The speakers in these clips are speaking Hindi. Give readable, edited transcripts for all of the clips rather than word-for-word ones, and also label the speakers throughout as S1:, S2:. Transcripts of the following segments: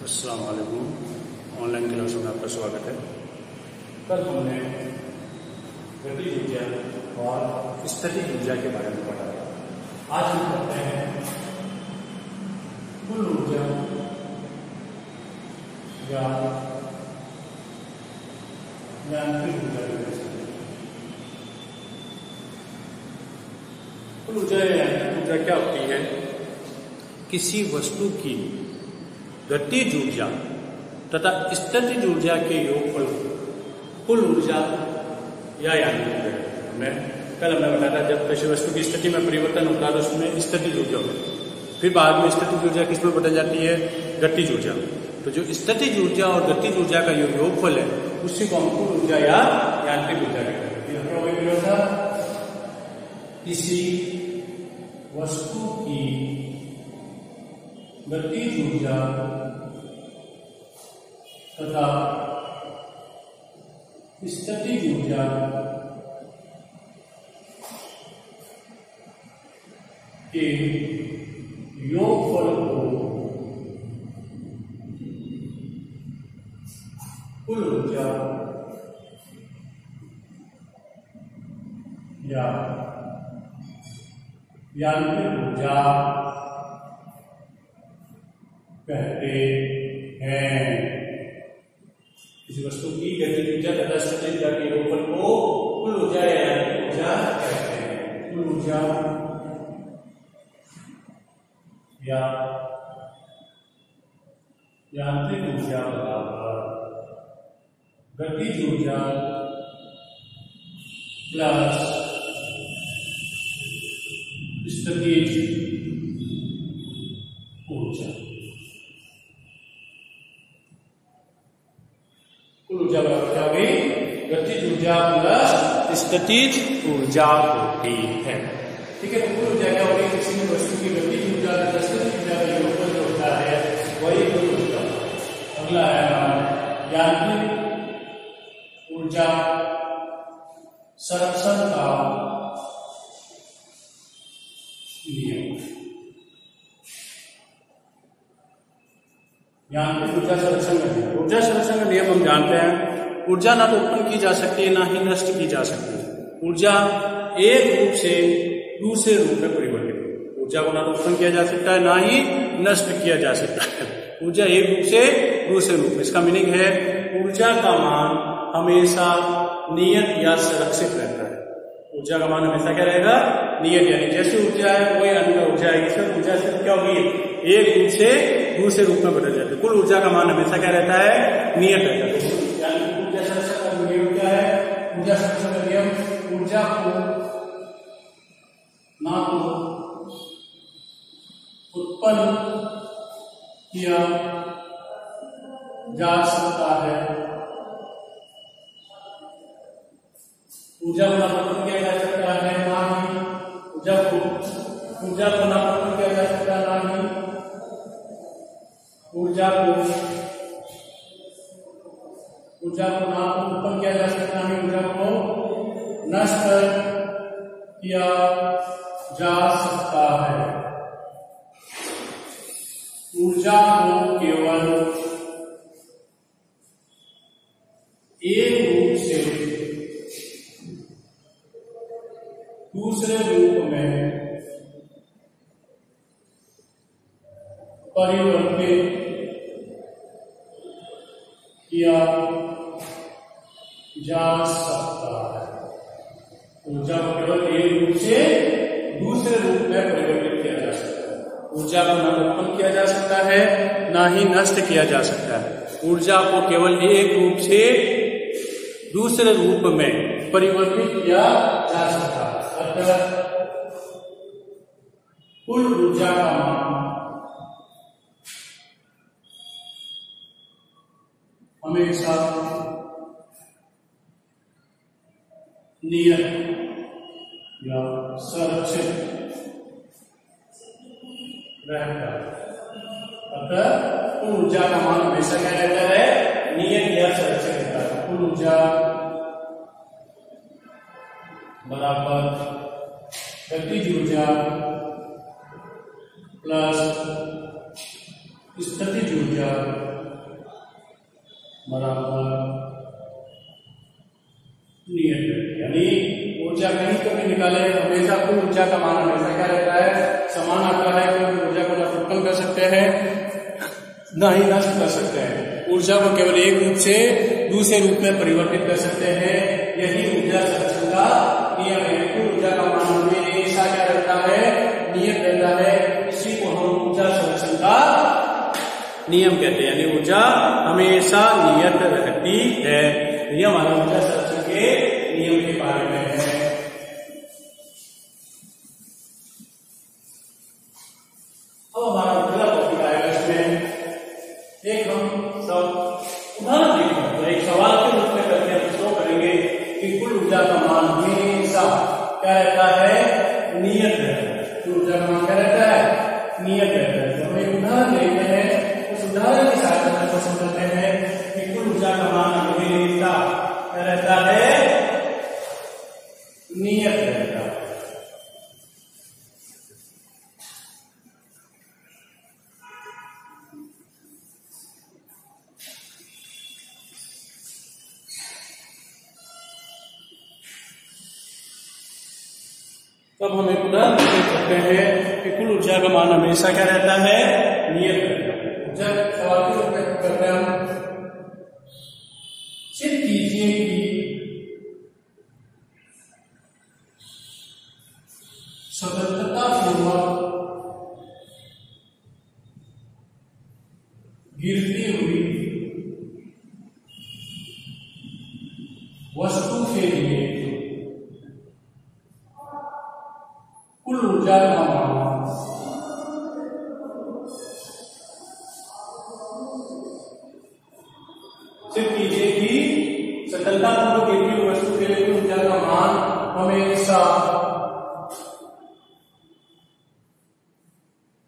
S1: अस्सलाम वालेकुम। ऑनलाइन क्लासों में आपका स्वागत है। कल हमने गतिज ऊर्जा और स्थितिज ऊर्जा के बारे में पढ़ा। आज हम पढ़ते हैं कुल ऊर्जा या यांत्रिक ऊर्जा के बारे में। कुल ऊर्जा या यांत्रिक ऊर्जा क्या होती है? किसी वस्तु की गतिज ऊर्जा तथा स्थितिज ऊर्जा के योगफल कुल ऊर्जा या यांत्रिक ऊर्जा। कल हमने बताया था जब किसी वस्तु की स्थिति में परिवर्तन होता है तो उसमें स्थितिज ऊर्जा होती है, फिर बाद में स्थितिज ऊर्जा किस में बदल जाती है? गतिज ऊर्जा। तो जो स्थितिज ऊर्जा और गतिज ऊर्जा का योगफल है उसी को हम कुल ऊर्जा या यांत्रिक ऊर्जा कहते हैं। किसी वस्तु की गतिज ऊर्जा तथा स्थितिज ऊर्जा के योगफल को कुल ऊर्जा या यांत्रिक ऊर्जा कहते हैं। किसी वस्तु की गतिज ऊर्जा तथा स्थितिज ऊर्जा के योगफल को कुल ऊर्जा या यांत्रिक ऊर्जा कहते हैं। कुल ऊर्जा या यांत्रिक ऊर्जा बराबर गतिज ऊर्जा प्लस स्थितिज ऊर्जा। कुल ऊर्जा बराबर क्या होगी? गतिज ऊर्जा प्लस स्थितिज ऊर्जा होती है। ठीक है, तो कुल ऊर्जा क्या होगी? किसी भी वस्तु की गतिज ऊर्जा तथा स्थितिज ऊर्जा का योगफल जो होता है वही कुल ऊर्जा। अगला है यांत्रिक ऊर्जा संरक्षण का नियम। यांत्रिक ऊर्जा संरक्षण का नियम। ऊर्जा संरक्षण का नियम हम जानते हैं, ऊर्जा ना तो उत्पन्न की जा सकती है ना ही नष्ट की जा सकती है। ऊर्जा एक रूप से दूसरे रूप में परिवर्तित है। ऊर्जा को ना तो उत्पन्न किया जा सकता है ना ही नष्ट किया जा सकता है। ऊर्जा एक रूप से दूसरे रूप में। इसका मीनिंग है ऊर्जा का मान हमेशा नियत या संरक्षित रहता है। ऊर्जा का मान हमेशा क्या रहेगा? नियत, यानी जैसी ऊर्जा है वही अन्य ऊर्जा है। इसमें ऊर्जा से क्या होगी? एक रूप से दूसरे रूप में बदल जाती है। कुल ऊर्जा का मान हमेशा क्या रहता है? नियत रहता है। यानी ऊर्जा संरक्षण का नियम क्या है? ऊर्जा संरक्षण का नियम ऊर्जा को ना तो उत्पन्न किया जा सकता है, ऊर्जा को ना उत्पन्न किया जा सकता है ना ही ऊर्जा को ना उत्पन्न किया जा सकता है ना ही ऊर्जा को ना उत्पन्न किया जा सकता है, ऊर्जा को नष्ट किया जा सकता है। ऊर्जा को केवल एक रूप से दूसरे रूप में परिवर्तित किया जा सकता है। ऊर्जा को केवल एक रूप से दूसरे रूप में परिवर्तित किया जा सकता है। ऊर्जा को न उत्पन्न किया जा सकता है ना ही नष्ट किया जा सकता है। ऊर्जा को केवल एक रूप से दूसरे रूप में परिवर्तित किया जा सकता है। अतः कुल ऊर्जा का मान हमेशा नियत या संरक्षित रहता है। अतः कुल ऊर्जा का मान हमेशा क्या रहता है? नियत या संरक्षित रहता है। कुल ऊर्जा बराबर गतिज ऊर्जा प्लस स्थितिज ऊर्जा बराबर नियत वेक्टर। यानी ऊर्जा कहीं तो भी निकाले, हमेशा कुल ऊर्जा का मान हमेशा क्या रहता है, समान आता है, क्योंकि ऊर्जा को ना उत्पन्न कर सकते हैं ना ही नष्ट कर सकते हैं। ऊर्जा को केवल एक रूप से दूसरे रूप में परिवर्तित कर सकते हैं। यही ऊर्जा संरक्षण का नियम है। कुल ऊर्जा का मान हमेशा क्या रहता है, नियत रहता है। इसी को हम ऊर्जा संरक्षण का नियम कहते हैं। यानी ऊर्जा हमेशा नियत रहती है। यह हमारा ऊर्जा संरक्षण के नियम के बारे में है। अब हमारा अगला टॉपिक आएगा, इसमें एक हम सब उदाहरण देखेंगे, एक सवाल के रूप में करके हम शो करेंगे कि कुल ऊर्जा का मान हमेशा क्या रहता है, नियत रहता है। कुल ऊर्जा का मान क्या रहता है, नियत रहता है। तो हम एक उदाहरण देखते हैं, उस उदाहरण की सहायता से समझते हैं कि कुल ऊर्जा का मान हमेशा क्या रहता है, नियत रहता है। तब हम एक उदाहरण देख सकते हैं कि कुल ऊर्जा का मान हमेशा क्या रहता है, नियत रहता है। जब सवाल के रूप में करते हैं हम, सिद्ध कीजिए कि स्वतंत्रता पूर्वक गिरती हुई वस्तु के लिए कुल ऊर्जा का मान सिद्ध कीजिए कि स्वतंत्रतापूर्वक गिरती हुई वस्तु के लिए कुल ऊर्जा का मान हमेशा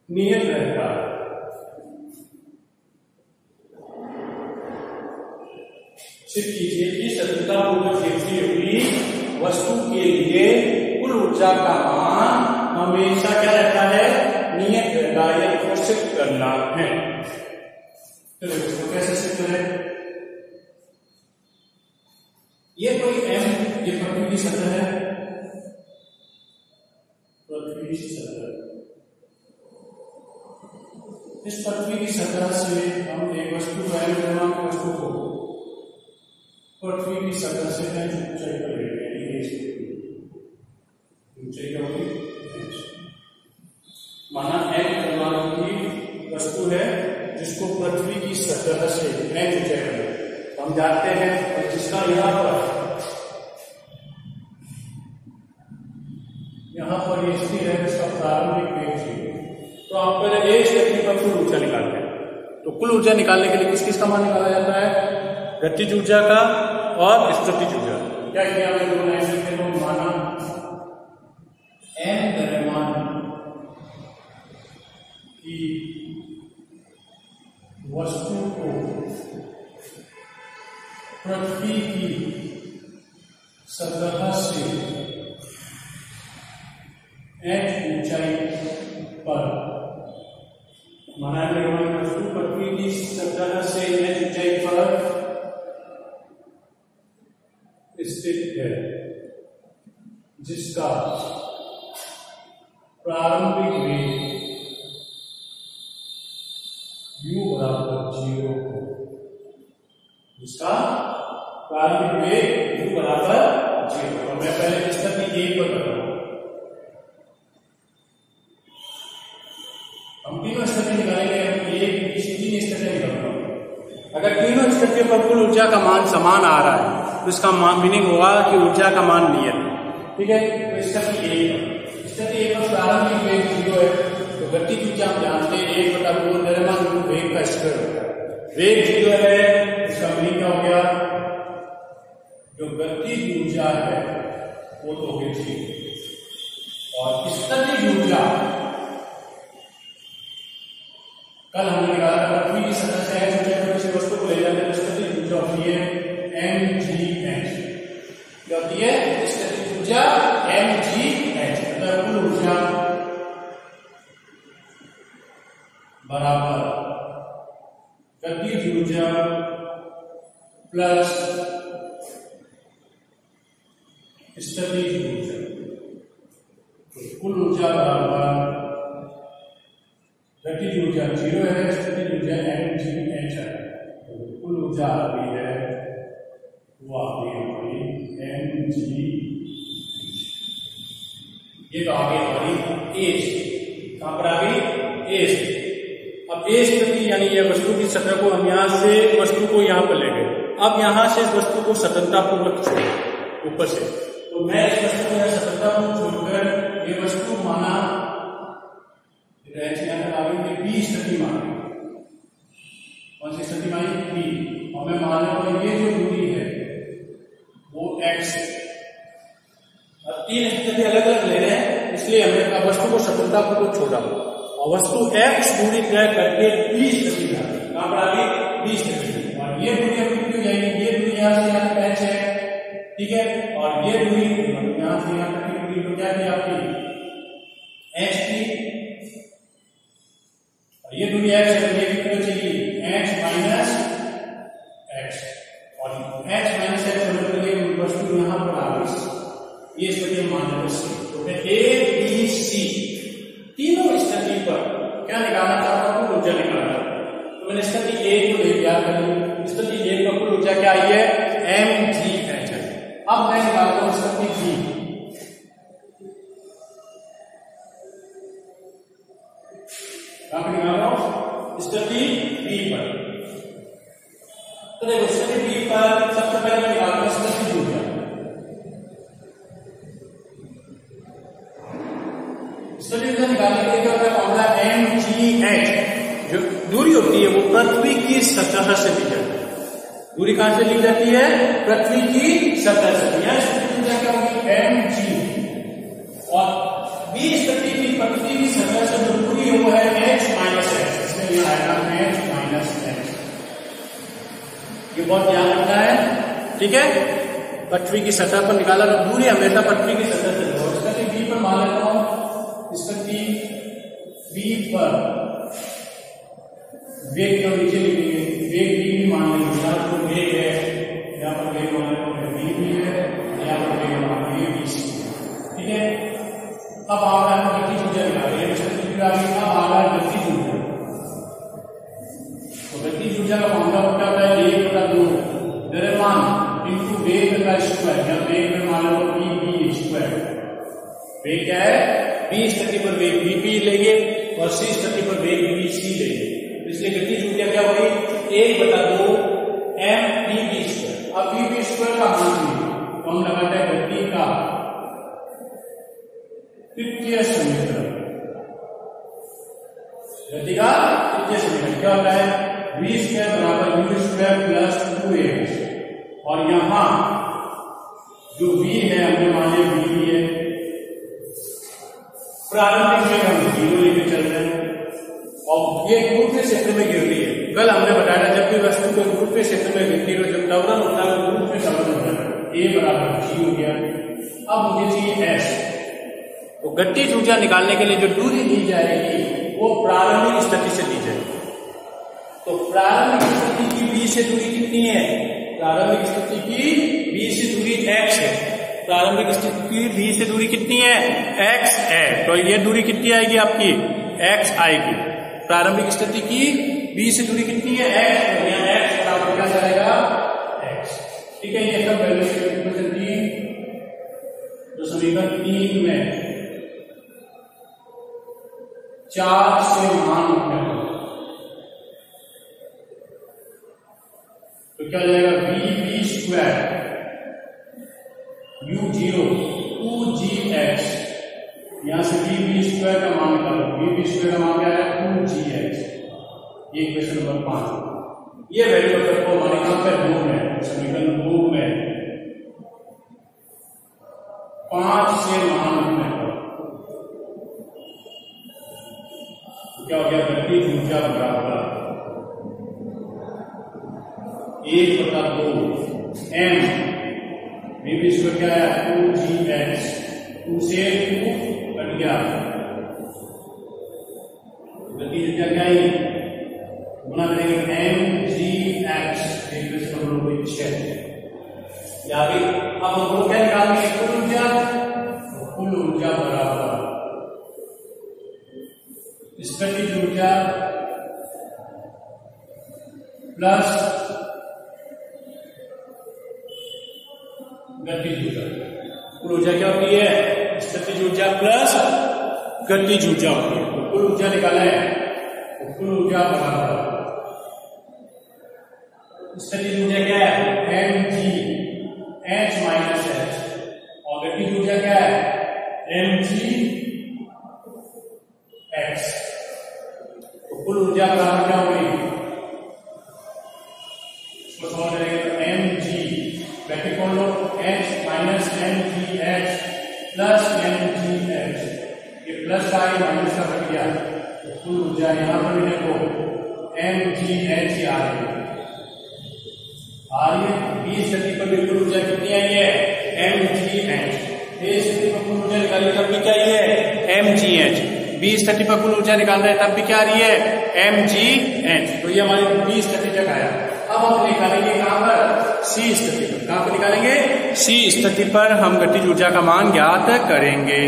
S1: नियत रहता है। सिद्ध कीजिए कि स्वतंत्रतापूर्वक गिरती हुई वस्तु के लिए कुल ऊर्जा का मान हमेशा क्या रहता है, नियत रहता है। यह सिद्ध करना है। तो इसको कैसे सिद्ध करें? ये कोई एम, ये पृथ्वी की सतह है, पृथ्वी की सतह। इस पृथ्वी की सतह से हम एक वस्तु को, वस्तु को पृथ्वी की सतह से ऊंचाई पर ले गए। ऊंचाई क्या होगी, माना एन परमाणु की वस्तु है जिसको पृथ्वी की सतह से एन ऊंचाई पर हम जानते हैं, और जिसका यहाँ पर ये स्थिर है, जिसका प्रारंभिक वेग 0। तो आप पहले एक गति पर कुल ऊर्जा निकालते हैं। तो कुल ऊर्जा निकालने के लिए किस किस का मान निकाला जाता है, गतिज ऊर्जा का और स्थितिज ऊर्जा। क्या किया हमने दोनों ऐसे को माना एन द्रव्यमान की वस्तु को पृथ्वी की सतह से एच ऊंचाई पर, माना द्रव्यमान वस्तु पृथ्वी की सतह से एच ऊंचाई पर स्थित है, जिसका प्रारंभिक वेग u बराबर 0 हो, जिसका प्रारंभिक वेग u बराबर 0। और मैं पहले स्थिति 1 पर बताऊं। हम तीनों स्थिति निकालेंगे, एक तीन स्थिति निकालेंगे। अगर तीनों स्थितियों पर कुल ऊर्जा का मान समान आ रहा है तो इसका मान मीनिंग होगा कि ऊर्जा का मान नियत है। ठीक है, तो स्थिति 1 पर प्रारंभिक वेग 0 है, तो गतिज ऊर्जा हम जानते हैं 1/2 द्रव्यमान वेग का स्क्वायर होता है। वेग 0 है, इसका मीनिंग क्या हो गया, जो गतिज ऊर्जा है वो तो होगी 0। और स्थितिज ऊर्जा कल हमने निकाला, पृथ्वी की सतह से एच ऊंचाई पर किसी वस्तु को ले जाते हैं, स्थितिज ऊर्जा होती है mgh। क्या होती है स्थितिज ऊर्जा, mgh। मतलब कुल ऊर्जा बराबर गतिज ऊर्जा प्लस स्थितिज ऊर्जा। कुल ऊर्जा बराबर गतिज ऊर्जा 0 है, स्थितिज ऊर्जा mgh है। कुल ऊर्जा आ रही है वो आ गई हमारी mg, ये तो आ गई हमारी एज। कहां पर आ गई? एज। अब एज प्रति यानी ये वस्तु की सतह को हम यहां से वस्तु को यहां पर ले गए। अब यहां से इस वस्तु को स्वतंत्रतापूर्वक छोड़े ऊपर से, तो मैं इस वस्तु को स्वतंत्रतापूर्वक छोड़कर ये वस्तु माना बी स्थिति मानी। कौन सी स्थिति मानी? बी। और मैं मान रहा हूं ये जो दूरी है वो x है। अब तीन स्थिति अलग अलग ले रहे हैं, इसलिए हमने वस्तु को स्वतंत्रतापूर्वक छोड़ा और वस्तु x दूरी तय करके बी स्थिति में आ गई। कहां पर आ गई? बी स्थिति में। और ये दूरी अपनी क्यों जाएगी? ये दूरी यहां से यहां तक h है, ठीक है, और ये दूरी यहां से यहां तक की दूरी तो क्या थी आपकी? h थी। और ये दूरी x है, तो ये कितनी बचेगी? h minus x। और h माइनस x होने पर ये वस्तु यहां पर आ गई, ये स्थिति मान लो सी। तो मैं ए बी सी तीनों स्थिति पर क्या निकालना चाहता हूं? ऊर्जा निकालना। तो मैंने स्थिति ए को ले लिया, स्थिति ए का कुल ऊर्जा क्या आई है? mgh है। अब मैं निकालता हूं स्थिति बी। कहां पर निकाल रहा हूं? स्थिति बी पर। तो देखो स्थिति बी पर सबसे पहले मैं निकालता हूं स्थिति ऊर्जा। स्थिति ऊर्जा निकालने के लिए क्या होता है? Formula mgh। जो दूरी होती है वो पृथ्वी की सतह से ली जाती है। दूरी कहां से ली जाती है? पृथ्वी की सतह से। यह स्थिति ऊर्जा क्या होगी? mg। और बी स्थिति की पृथ्वी की सतह से जो दूरी है वो है h माइनस x, इसलिए यह आएगा h माइनस x। ये बहुत ध्यान रखना है, ठीक है। पृथ्वी की सतह पर निकाला तो दूरी हमेशा पृथ्वी की सतह से लो। स्थिति बी पर मान लेता हूं, स्थिति बी पर वेग को नीचे लिखेंगे, वेग बी भी मान लेंगे। यहाँ पर वेग है, यहाँ पर वेग मान लेंगे बी भी है, यहाँ पर वेग मान लेंगे बी सी, ठीक है। अब आ रहा है गतिज ऊर्जा निकालिए। अब आ रहा है गतिज ऊर्जा। तो गतिज ऊर्जा का फॉर्मूला क्या होता है? 1/2 द्रव्यमान इंटू वेग का स्क्वायर, या वेग में मान लो बी स्क्वायर। वेग क्या है? बी स्थिति पर वेग बी पी लेंगे और सी स्थिति पर वेग बी सी लेंगे, इसलिए गतिज ऊर्जा क्या होगी? 1/2 mv स्क्वायर। अब v स्क्वायर का मान तो हम लगाते हैं गति का तृतीय समीकरण। गति का तृतीय समीकरण क्या होता है? v स्क्वायर बराबर u स्क्वायर प्लस 2h। और यहां जो v है हमने माने v है, प्रारंभिक वेग हम 0 लेकर चल रहे हैं और ये गुरुत्वीय क्षेत्र में गिर रही है। कल हमने बताया जब भी वस्तु को गुरुत्वीय क्षेत्र में गिरती है, जब त्वरण होता है वो गुरुत्वीय समझ होता है। a बराबर g हो गया। अब मुझे चाहिए s। तो गतिज ऊर्जा निकालने के लिए जो दूरी ली जाएगी वो प्रारंभिक स्थिति से ली जाएगी। तो प्रारंभिक स्थिति की बी से दूरी कितनी है? प्रारंभिक स्थिति की बी से दूरी x है। प्रारंभिक स्थिति की बी से दूरी कितनी है? x है। तो ये दूरी कितनी आएगी आपकी? x आएगी। प्रारंभिक स्थिति की बी से दूरी कितनी है? x। तो यहाँ x बराबर क्या जाएगा? x, ठीक है। ये सब वैल्यू चलती। तो समीकरण 3 में 4 से मान उठने तो क्या जाएगा? bv square u0 2gx। यहां से bv स्क्वायर का मान निकालो। bv स्क्वायर का मान क्या है? 2gx। ये क्वेश्चन नंबर 5। ये वैल्यू अगर को हमारे कहां पे 2 में, समीकरण 2 में 5 से मान उठने तो क्या हो गया? गतिज ऊर्जा बराबर 1/2 m bv स्क्वायर क्या है? 2gx। 2 से 2 कट गया, गतिज ऊर्जा क्या है? गुना करेंगे mgx। एक क्वेश्चन नंबर 6। 6 या भी। अब हमको क्या निकालनी है? कुल ऊर्जा। कुल ऊर्जा बराबर स्थितिज ऊर्जा प्लस गतिज ऊर्जा। कुल ऊर्जा क्या होती है? स्थितिज ऊर्जा प्लस गतिज ऊर्जा होती है। तो कुल ऊर्जा निकाला है, तो कुल ऊर्जा बराबर स्थितिज ऊर्जा क्या है? mg h माइनस h और गतिज ऊर्जा क्या है? mg x। तो कुल ऊर्जा बराबर क्या होगी? इसको सॉल्व करेंगे तो mg ब्रैकेट खोल लो, h minus mg h plus mg h, ये प्लस का ये माइनस का बन गया। तो कुल ऊर्जा यहां पर भी देखो mg h आ रही है, बी स्थिति पर बिल्कुल ऊर्जा कितनी आई है? mg h। ए स्थिति पर कुल ऊर्जा निकाली तब भी क्या आई है? mg h। बी स्थिति पर कुल ऊर्जा निकाल रहे हैं तब भी क्या आ रही है? mg h। तो ये हमारी बी स्थिति तक आया। अब हम निकालेंगे कहां पर? सी स्थिति पर। कहां पर निकालेंगे? सी स्थिति पर हम गतिज ऊर्जा का मान ज्ञात करेंगे।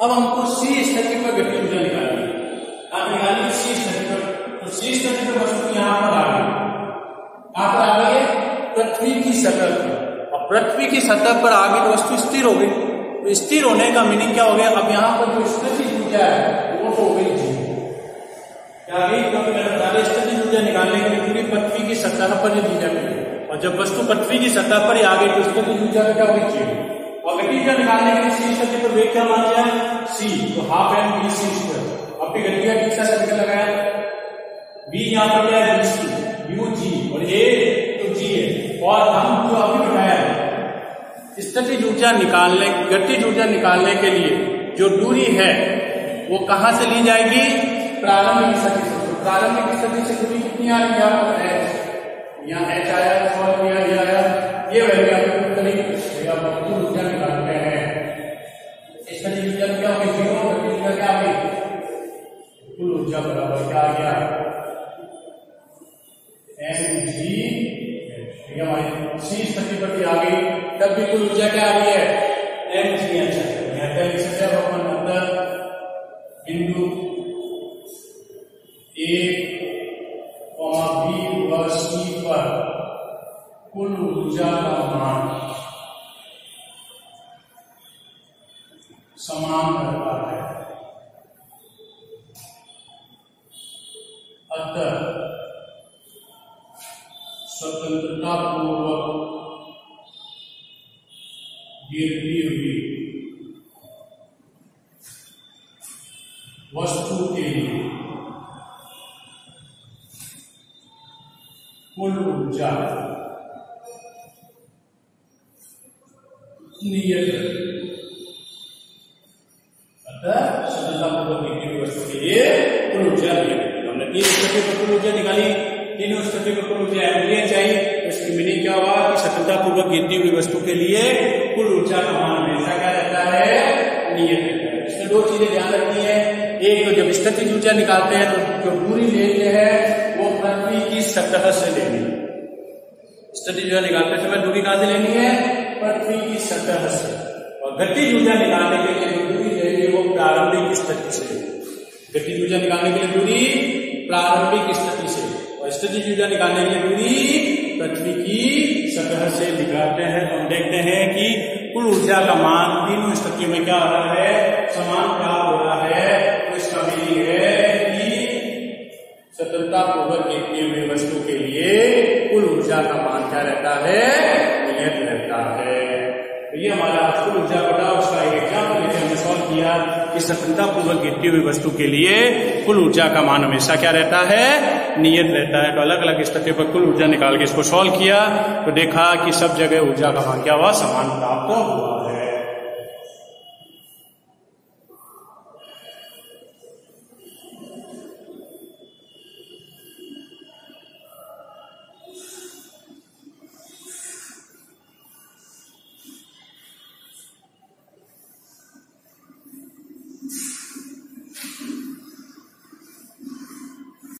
S1: अब हमको सी स्थिति पर गतिज ऊर्जा निकालनी है। आप निकालेंगे सी स्थिति पर, तो सी स्थिति पर वस्तु यहां पर आ गई। कहां पर आ गई है? पृथ्वी की सतह पर। और पृथ्वी की सतह पर आ गई तो वस्तु स्थिर हो गई। तो स्थिर होने का मीनिंग क्या हो गया? अब यहां पर जो स्थितिज ऊर्जा है वो हो गई जी। क्या गई? क्योंकि मैंने बताया स्थितिज ऊर्जा निकालने के लिए पूरी पृथ्वी की सतह पर दी जाती है, और जब वस्तु पृथ्वी की सतह पर आ गई तो स्थितिज ऊर्जा का क्या होगी? जी। और गतिज ऊर्जा निकालने के लिए सी स्थिति पर वेग क्या मान लिया? सी। तो half M B C square. अब गति का किसका सर्कल लगाया? बी यहां पर क्या है? बी यू जी, और ए तो जी है। और हम जो अभी बताया है स्थितिज ऊर्जा निकालने, गतिज ऊर्जा निकालने के लिए जो दूरी है वो कहां से ली जाएगी? प्रारंभिक स्थिति से। प्रारंभिक स्थिति से दूरी कितनी आ रही है? यहाँ पर h, यहाँ h आया, सॉल्व किया, ये आया, ये वैल्यू आपको पुट करेंगे, कुल ऊर्जा निकालते हैं। स्थितिज ऊर्जा क्या होगी? 0। गतिज ऊर्जा क्या होगी? कुल ऊर्जा बराबर क्या आ गया? mg। हमारी सी स्थिति पर आ गई, तब भी कुल ऊर्जा क्या आ रही है? mg h। यहाँ क्या लिख सकते हैं अपन? अंदर बिंदु A, B व C पर कुल ऊर्जा का मान समान रहता है। अतः स्वतंत्रता पूर्वक गिरती हुई वस्तु के लिए कुल ऊर्जा नियत। अतः स्वतंत्रतापूर्वक गिरती हुई वस्तु के लिए कुल ऊर्जा नियत। हमने 3 स्थिति पर कुल ऊर्जा निकाली, तीनों स्थिति पर कुल ऊर्जा mg चाहिए। इसकी मीनिंग क्या हुआ कि स्वतंत्रतापूर्वक गिरती हुई वस्तु के लिए कुल ऊर्जा का मान हमेशा क्या रहता है? नियत रहता है। इसमें 2 चीजें ध्यान रखनी है। एक तो जब स्थितिज ऊर्जा निकालते हैं तो जो दूरी लेते हैं वो पृथ्वी की सतह से लेनी है। स्थितिज ऊर्जा निकालते समय दूरी कहां से लेनी है? पृथ्वी की सतह से। और गतिज ऊर्जा निकालने के लिए जो दूरी लेनी है वो प्रारंभिक स्थिति से। गतिज ऊर्जा निकालने के लिए दूरी प्रारंभिक स्थिति से, और स्थितिज ऊर्जा निकालने के लिए दूरी पृथ्वी की सतह से निकालते हैं। तो हम देखते हैं कि कुल ऊर्जा का मान तीनों स्थिति में क्या हो रहा है? समान प्राप्त हो रहा है। तो इसका मीनिंग है कि स्वतंत्रतापूर्वक गिरती हुई वस्तु के लिए कुल ऊर्जा का मान क्या रहता है? नियत रहता है। तो ये हमारा कुल ऊर्जा बटा, उसका एक एग्जाम्पल लेके हमने सॉल्व किया कि स्वतंत्रतापूर्वक गिरती हुई वस्तु के लिए कुल ऊर्जा का मान हमेशा क्या रहता है? नियत रहता है। तो अलग अलग स्थिति पर कुल ऊर्जा निकाल के इसको सॉल्व किया तो देखा कि सब जगह ऊर्जा का मान क्या हुआ? समान प्राप्त हुआ।